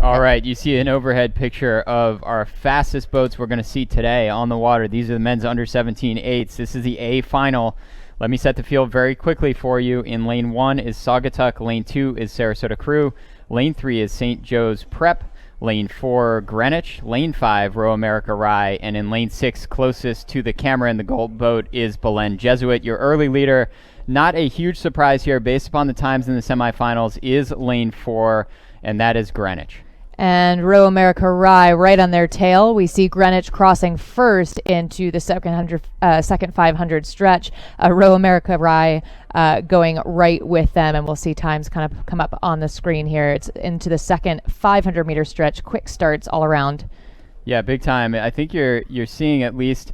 All right, you see an overhead picture of our fastest boats we're going to see today on the water. These are the men's under 17 eights. This is the A final. Let me set the field very quickly for you. In lane 1 is Saugatuck, lane 2 is Sarasota Crew, lane 3 is St. Joe's Prep, lane 4 Greenwich, lane 5 Row America Rye, and in lane 6 closest to the camera in the gold boat is Belen Jesuit. Your early leader, not a huge surprise here based upon the times in the semifinals, is lane 4, and that is Greenwich. And Row America Rye right on their tail. We see Greenwich crossing first into the second 500 stretch. Row America Rye going right with them, and we'll see times kind of come up on the screen here. It's into the second 500 meter stretch. Quick starts all around. Yeah, big time. I think you're seeing at least,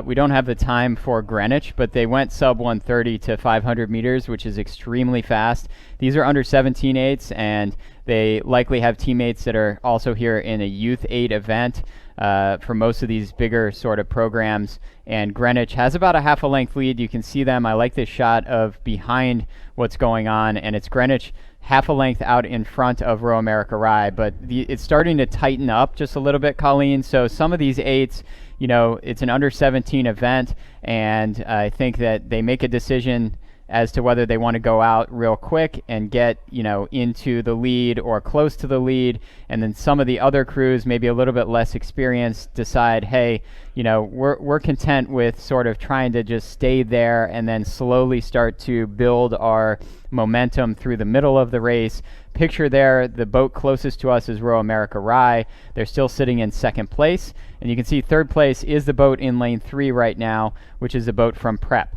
we don't have the time for Greenwich, but they went sub 130 to 500 meters, which is extremely fast. These are under 17 eights, and they likely have teammates that are also here in a Youth 8 event for most of these bigger sort of programs. And Greenwich has about a half a length lead. You can see them. I like this shot of behind what's going on, and it's Greenwich half a length out in front of Row America Rye, but it's starting to tighten up just a little bit, Colleen. So some of these eights, you know, it's an under 17 event, and I think that they make a decision as to whether they want to go out real quick and get, you know, into the lead or close to the lead, and then some of the other crews, maybe a little bit less experienced, decide, hey, you know, we're content with sort of trying to just stay there and then slowly start to build our momentum through the middle of the race. Picture there, the boat closest to us is Row America Rye. They're still sitting in second place, and you can see third place is the boat in lane 3 right now, which is a boat from Prep.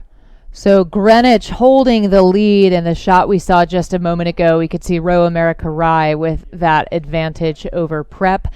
So Greenwich holding the lead. In the shot we saw just a moment ago, we could see Row America Rye with that advantage over Prep.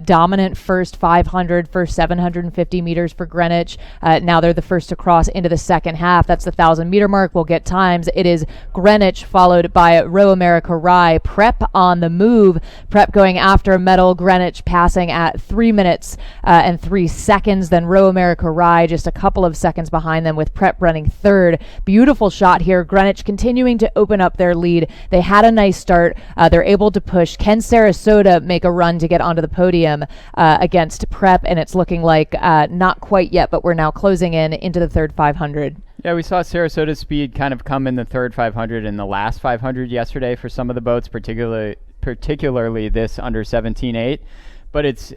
Dominant first 500, first 750 meters for Greenwich. Now they're the first to cross into the second half. That's the 1,000 meter mark. We'll get times. It is Greenwich followed by Row America Rye. Prep on the move. Prep going after medal. Greenwich passing at 3 minutes and 3 seconds. Then Row America Rye just a couple of seconds behind them, with Prep running third. Beautiful shot here. Greenwich continuing to open up their lead. They had a nice start. They're able to push. Can Sarasota make a run to get onto the podium against Prep? And it's looking like not quite yet, but we're now closing in into the third 500. Yeah, we saw Sarasota's speed kind of come in the third 500 and the last 500 yesterday for some of the boats, particularly this under 17.8. But it's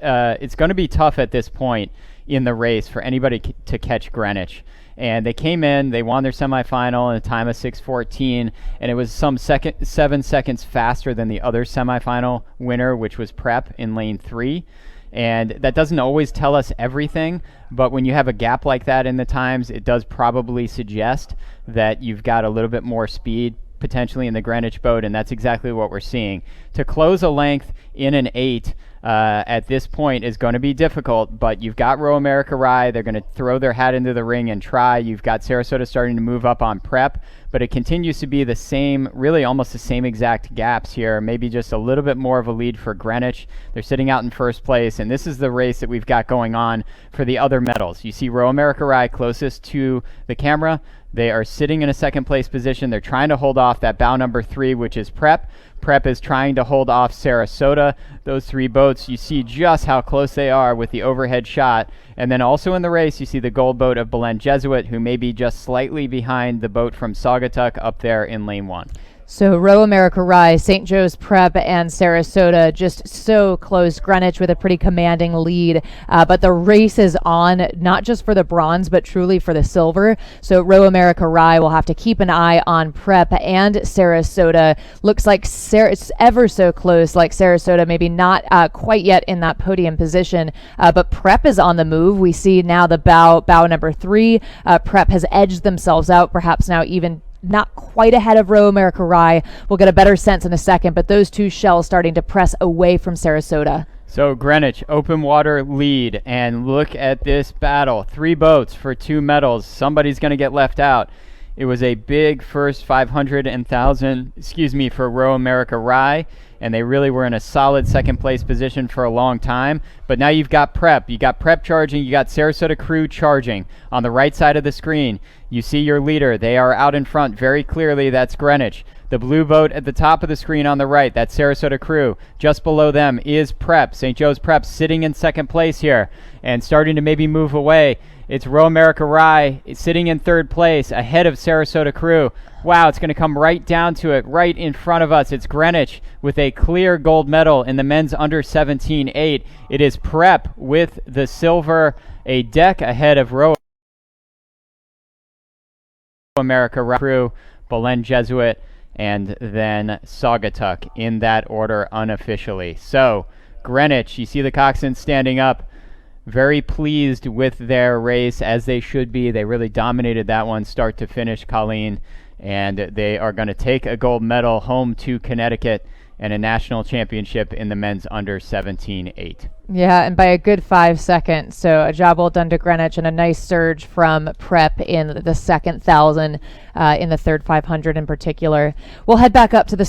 going to be tough at this point in the race for anybody to catch Greenwich. And they came in, they won their semifinal in a time of 6:14, and it was some 7 seconds faster than the other semifinal winner, which was Prep in lane 3. And that doesn't always tell us everything, but when you have a gap like that in the times, it does probably suggest that you've got a little bit more speed potentially in the Greenwich boat, and that's exactly what we're seeing. To close a length in an 8 at this point is going to be difficult, but you've got Row America Rye. They're going to throw their hat into the ring and try. You've got Sarasota starting to move up on Prep, but it continues to be the same, really almost the same exact gaps here, maybe just a little bit more of a lead for Greenwich. They're sitting out in first place, and this is the race that we've got going on for the other medals. You see Row America Rye closest to the camera. They are sitting in a second place position. They're trying to hold off that bow number 3, which is Prep. Prep is trying to hold off Sarasota. Those 3 boats, you see just how close they are with the overhead shot. And then also in the race, you see the gold boat of Belen Jesuit, who may be just slightly behind the boat from Saugatuck up there in lane 1. So Row America Rye, St. Joe's Prep, and Sarasota just so close. Greenwich with a pretty commanding lead. But the race is on, not just for the bronze, but truly for the silver. So Row America Rye will have to keep an eye on Prep and Sarasota. Looks like it's ever so close, like Sarasota, maybe not quite yet in that podium position. But Prep is on the move. We see now the bow number 3. Prep has edged themselves out, perhaps now even not quite ahead of Row America Rye. We'll get a better sense in a second, but those 2 shells starting to press away from Sarasota. So Greenwich, open water lead, and look at this battle. 3 boats for 2 medals. Somebody's going to get left out. It was a big first 500 and 1,000, for Row America Rye, and they really were in a solid second place position for a long time. But now you've got Prep. You got Prep charging. You got Sarasota Crew charging. On the right side of the screen, you see your leader. They are out in front very clearly. That's Greenwich. The blue boat at the top of the screen on the right, that's Sarasota Crew. Just below them is Prep. St. Joe's Prep sitting in second place here and starting to maybe move away. It's Row America Rye sitting in third place ahead of Sarasota Crew. Wow, it's going to come right down to it, right in front of us. It's Greenwich with a clear gold medal in the men's under 17.8. It is Prep with the silver, a deck ahead of Row America Rye Crew, Belen Jesuit, and then Saugatuck in that order unofficially. So, Greenwich, you see the coxswains standing up. Very pleased with their race, as they should be. They really dominated that one start to finish, Colleen, and they are going to take a gold medal home to Connecticut and a national championship in the men's under 17.8. Yeah, and by a good 5 seconds. So a job well done to Greenwich and a nice surge from Prep in the second 1,000, in the third 500 in particular. We'll head back up to the